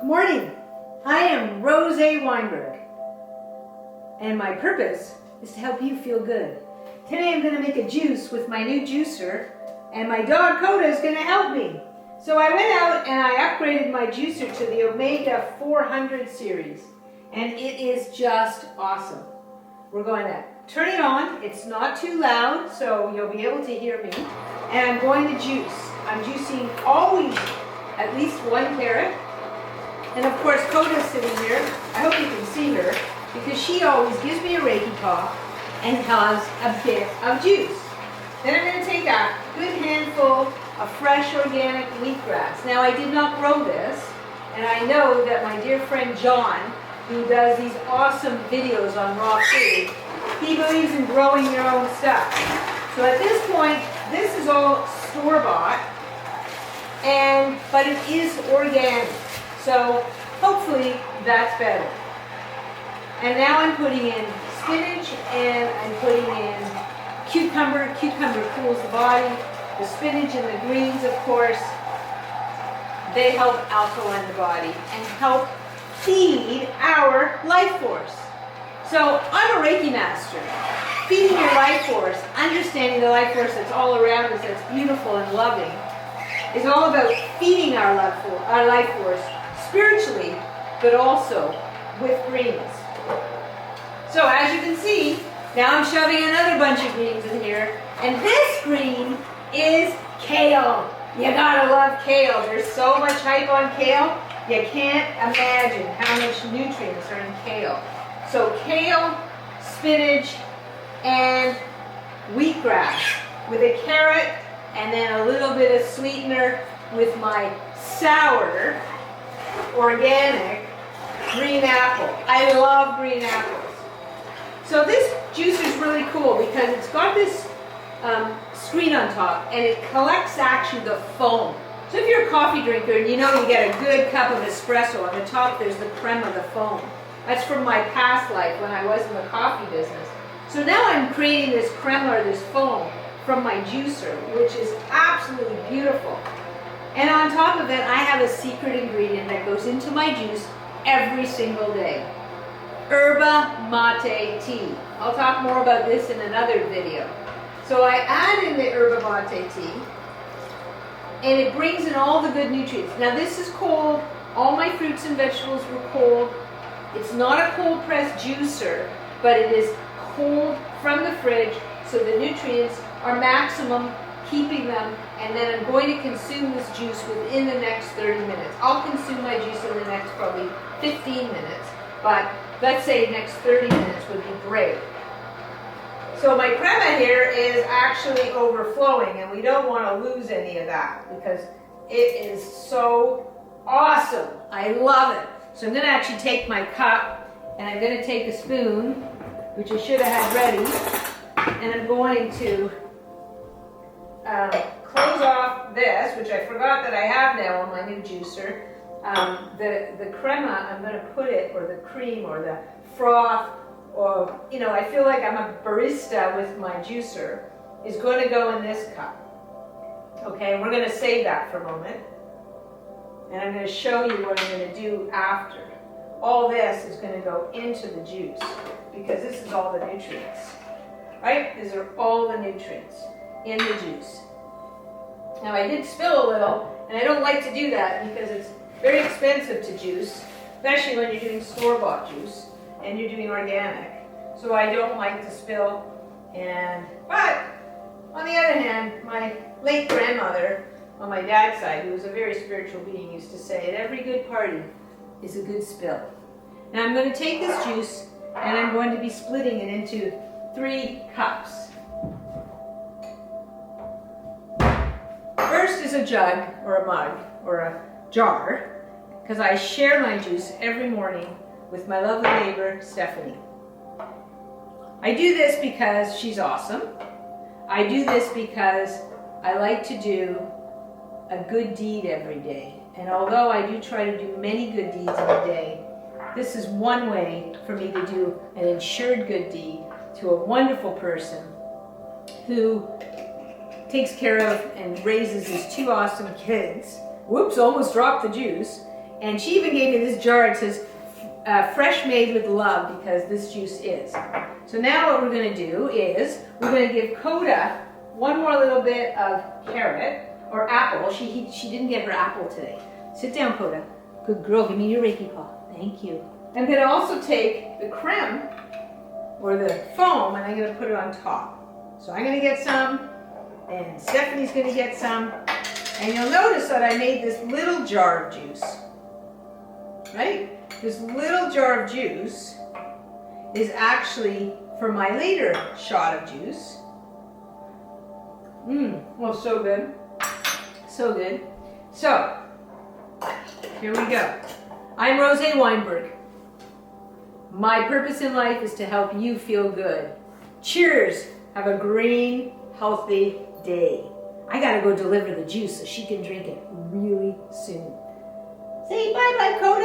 morning. I am Rose Weinberg, and my purpose is to help you feel good. Today I'm going to make a juice with my new juicer, and my dog Coda is going to help me. So I went out and I upgraded my juicer to the Omega 400 series, and it is just awesome. We're going to turn it on. It's not too loud, so you'll be able to hear me. And I'm going to juice. I'm juicing always at least 1 carrot. And of course, Coda's sitting here. I hope you can see her, because she always gives me a Reiki paw and has a bit of juice. Then I'm going to take a good handful of fresh organic wheatgrass. Now, I did not grow this, and I know that my dear friend John, who does these awesome videos on raw food, he believes in growing your own stuff. So at this point, this is all store-bought, but it is organic. So hopefully that's better. And now I'm putting in spinach and I'm putting in cucumber. Cucumber cools the body. The spinach and the greens, of course, they help alkaline the body and help feed our life force. So I'm a Reiki master. Feeding your life force, understanding the life force that's all around us, that's beautiful and loving, is all about feeding our life force spiritually, but also with greens. So as you can see, now I'm shoving another bunch of greens in here, and this green is kale. You gotta love kale. There's so much hype on kale, you can't imagine how much nutrients are in kale. So kale, spinach, and wheatgrass with a carrot, and then a little bit of sweetener with my sour, organic green apple. I love green apples. So this juice is really cool because it's got this screen on top, and it collects actually the foam. So if you're a coffee drinker and you know you get a good cup of espresso, on the top there's the creme of the foam. That's from my past life when I was in the coffee business. So now I'm creating this creme or this foam from my juicer, which is absolutely beautiful. And on top of it, I have a secret ingredient that goes into my juice every single day. Yerba mate tea. I'll talk more about this in another video. So I add in the yerba mate tea, and it brings in all the good nutrients. Now this is cold. All my fruits and vegetables were cold. It's not a cold press juicer, but it is cold from the fridge, so the nutrients are maximum, keeping them, and then I'm going to consume this juice within the next 30 minutes. I'll consume my juice in the next probably 15 minutes, but let's say next 30 minutes would be great. So my crema here is actually overflowing, and we don't want to lose any of that because it is so awesome. I love it. So I'm going to actually take my cup, and I'm going to take a spoon, which I should have had ready, and I'm going to close off this, which I forgot that I have now on my new juicer. The crema, I'm going to put it, or the cream, or the froth, or, you know, I feel like I'm a barista with my juicer, is going to go in this cup. Okay, and we're going to save that for a moment. And I'm going to show you what I'm going to do after. All this is going to go into the juice, because this is all the nutrients. Right? These are all the nutrients in the juice. Now I did spill a little, and I don't like to do that because it's very expensive to juice, especially when you're doing store-bought juice and you're doing organic. So I don't like to spill. But on the other hand, my late grandmother on my dad's side, who was a very spiritual being, used to say, at every good party is a good spill. And I'm going to take this juice and I'm going to be splitting it into 3 cups. First is a jug, or a mug, or a jar, because I share my juice every morning with my lovely neighbor, Stephanie. I do this because she's awesome. I do this because I like to do a good deed every day. And although I do try to do many good deeds in a day, this is one way for me to do an insured good deed to a wonderful person who takes care of and raises his 2 awesome kids. Whoops, almost dropped the juice. And she even gave me this jar. It says, fresh made with love, because this juice is. So now what we're going to do is we're going to give Coda one more little bit of carrot or apple. She didn't get her apple today. Sit down, Coda. Good girl. Give me your Reiki paw. Thank you. I'm going to also take the creme or the foam and I'm going to put it on top. So I'm going to get some and Stephanie's going to get some. And you'll notice that I made this little jar of juice. Right? This little jar of juice is actually for my later shot of juice. Oh, so good. So good. So, here we go. I'm Rose Weinberg. My purpose in life is to help you feel good. Cheers. Have a green, healthy day. I gotta go deliver the juice so she can drink it really soon. Say bye-bye, Coda.